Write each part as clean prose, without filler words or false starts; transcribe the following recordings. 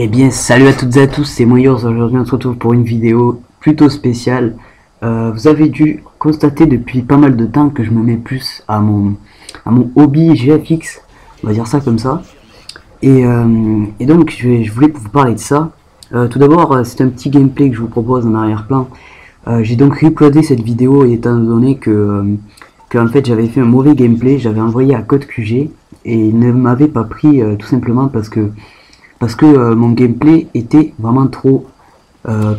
Eh bien, salut à toutes et à tous, c'est moi Yours. Aujourd'hui, on se retrouve pour une vidéo plutôt spéciale. Vous avez dû constater depuis pas mal de temps que je me mets plus à mon hobby GFX, on va dire ça comme ça. Et donc, je voulais vous parler de ça. Tout d'abord, c'est un petit gameplay que je vous propose en arrière-plan. J'ai donc uploadé cette vidéo étant donné que en fait j'avais fait un mauvais gameplay, j'avais envoyé à CodeQG et il ne m'avait pas pris tout simplement parce que mon gameplay était vraiment trop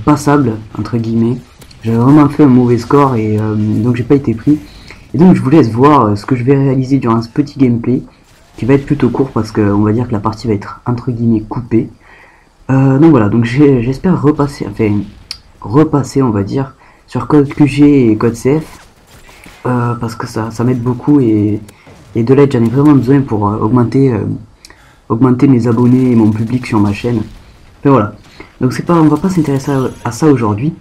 passable entre guillemets. J'avais vraiment fait un mauvais score et donc j'ai pas été pris. Et donc je vous laisse voir ce que je vais réaliser durant ce petit gameplay qui va être plutôt court parce qu'on va dire que la partie va être entre guillemets coupée. Donc voilà, donc j'espère repasser on va dire sur CodeQG et CodeCF parce que ça m'aide beaucoup et de l'aide j'en ai vraiment besoin pour augmenter mes abonnés et mon public sur ma chaîne. Mais voilà. Donc on va pas s'intéresser à ça aujourd'hui.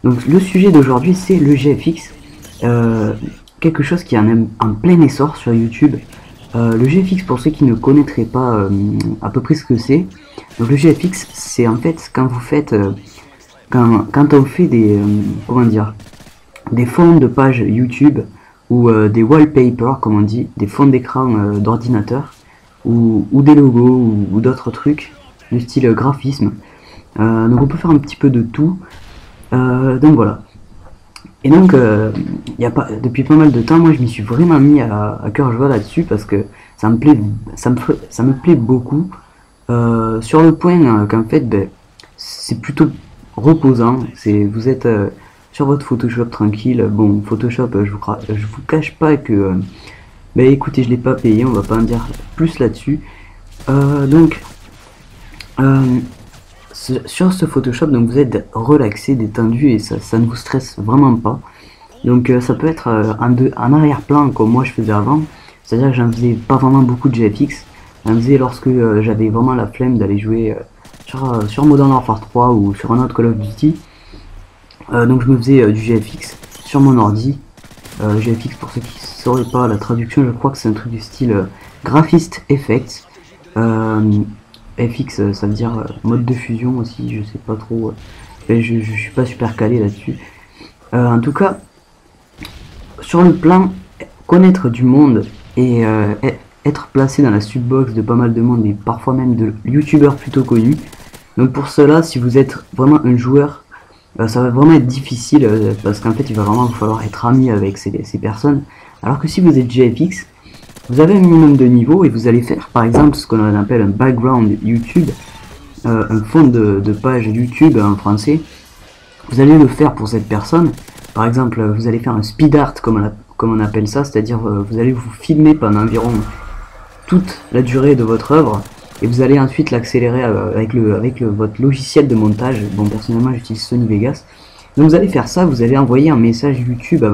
Donc le sujet d'aujourd'hui c'est le GFX, quelque chose qui est en plein essor sur YouTube. Le GFX, pour ceux qui ne connaîtraient pas à peu près ce que c'est, donc le GFX c'est en fait quand vous faites quand on fait des fonds de pages YouTube ou des wallpapers comme on dit, des fonds d'écran d'ordinateur ou des logos ou d'autres trucs du style graphisme. Donc on peut faire un petit peu de tout. Donc voilà. Et donc depuis pas mal de temps, moi je m'y suis vraiment mis à cœur joie là-dessus parce que ça me plaît beaucoup. Sur le point qu'en fait c'est plutôt reposant. Vous êtes sur votre Photoshop tranquille. Bon, Photoshop, je vous cache pas que écoutez, je l'ai pas payé, on va pas en dire plus là-dessus. Sur ce Photoshop, donc vous êtes relaxé, détendu et ça ne vous stresse vraiment pas. Donc ça peut être en arrière-plan comme moi je faisais avant, c'est-à-dire que j'en faisais pas vraiment beaucoup de GFX. J'en faisais lorsque j'avais vraiment la flemme d'aller jouer sur Modern Warfare 3 ou sur un autre Call of Duty. Donc je me faisais du GFX sur mon ordi. GFX, pour ceux qui ne sauraient pas la traduction, je crois que c'est un truc du style Graphist Effects. FX ça veut dire mode de fusion aussi, je sais pas trop, je suis pas super calé là-dessus. En tout cas, sur le plan connaître du monde et être placé dans la subbox de pas mal de monde et parfois même de youtubeurs plutôt connus. Donc pour cela, si vous êtes vraiment un joueur, ça va vraiment être difficile parce qu'en fait il va vraiment vous falloir être ami avec ces personnes. Alors que si vous êtes GFX, vous avez un minimum de niveau et vous allez faire par exemple ce qu'on appelle un background YouTube, un fond de page YouTube en français. Vous allez le faire pour cette personne. Par exemple, vous allez faire un speed art comme on appelle ça, c'est-à-dire vous allez vous filmer pendant environ toute la durée de votre œuvre et vous allez ensuite l'accélérer avec votre logiciel de montage. Bon, personnellement j'utilise Sony Vegas. Donc vous allez faire ça, vous allez envoyer un message YouTube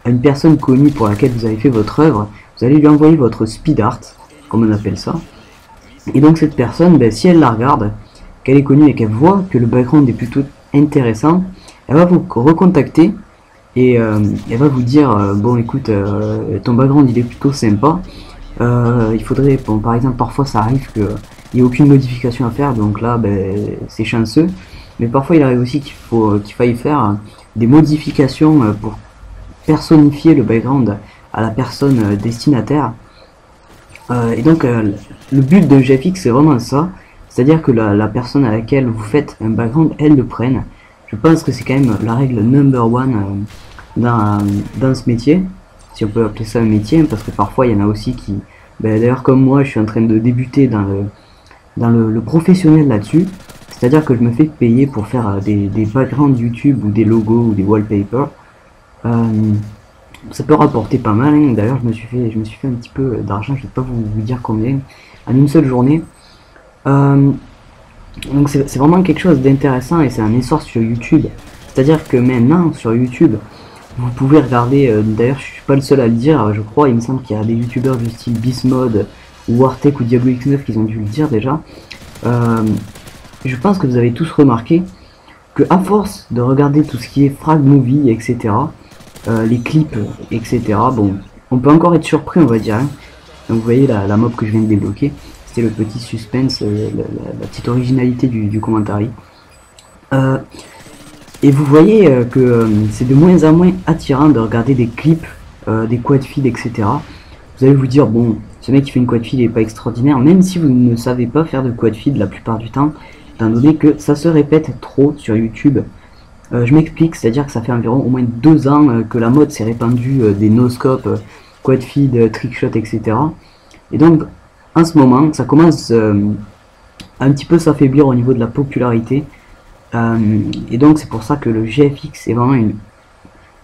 à une personne connue pour laquelle vous avez fait votre œuvre. Vous allez lui envoyer votre speed art, comme on appelle ça. Et donc cette personne, si elle la regarde, qu'elle est connue et qu'elle voit que le background est plutôt intéressant, elle va vous recontacter et elle va vous dire bon écoute, ton background il est plutôt sympa. Il faudrait, bon, par exemple parfois ça arrive qu'il n'y ait aucune modification à faire, donc là c'est chanceux. Mais parfois il arrive aussi qu'il faille faire des modifications pour personnifier le background à la personne destinataire. Et donc le but de GFX c'est vraiment ça, c'est-à-dire que la personne à laquelle vous faites un background, elle le prenne. Je pense que c'est quand même la règle number one dans ce métier, si on peut appeler ça un métier, parce que parfois il y en a aussi qui, d'ailleurs comme moi je suis en train de débuter dans le professionnel là-dessus, c'est-à-dire que je me fais payer pour faire des backgrounds YouTube ou des logos ou des wallpapers. Ça peut rapporter pas mal, hein. D'ailleurs je me suis fait un petit peu d'argent, je vais pas vous dire combien, en une seule journée. Donc c'est vraiment quelque chose d'intéressant et c'est un essor sur YouTube. C'est-à-dire que maintenant sur YouTube, vous pouvez regarder, d'ailleurs je suis pas le seul à le dire, je crois, il me semble qu'il y a des youtubeurs du style Bismode ou Wartech ou Diablo X9 qui ont dû le dire déjà. Je pense que vous avez tous remarqué que à force de regarder tout ce qui est frag movie, etc., les clips, etc., bon, on peut encore être surpris, on va dire, hein. Donc vous voyez la mob que je viens de débloquer, c'était le petit suspense, la petite originalité du commentaire. Et vous voyez que c'est de moins en moins attirant de regarder des clips, des quad feed, etc. Vous allez vous dire, bon, ce mec qui fait une quad feed n'est pas extraordinaire, même si vous ne savez pas faire de quad feed la plupart du temps, étant donné que ça se répète trop sur YouTube. Je m'explique, c'est-à-dire que ça fait environ au moins 2 ans que la mode s'est répandue des no-scopes, quad feed, trickshot, etc. Et donc, en ce moment, ça commence à un petit peu s'affaiblir au niveau de la popularité. Et donc, c'est pour ça que le GFX est vraiment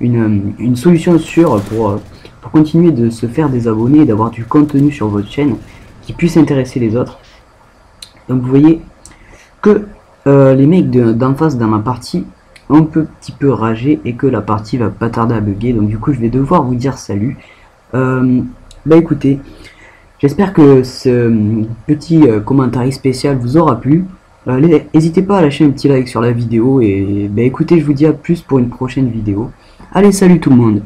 une solution sûre pour continuer de se faire des abonnés et d'avoir du contenu sur votre chaîne qui puisse intéresser les autres. Donc, vous voyez que les mecs d'en face dans ma partie ont un petit peu ragé et que la partie va pas tarder à bugger. Donc, du coup, je vais devoir vous dire salut. Bah écoutez, j'espère que ce petit commentaire spécial vous aura plu. N'hésitez pas à lâcher un petit like sur la vidéo et bah écoutez, je vous dis à plus pour une prochaine vidéo. Allez, salut tout le monde!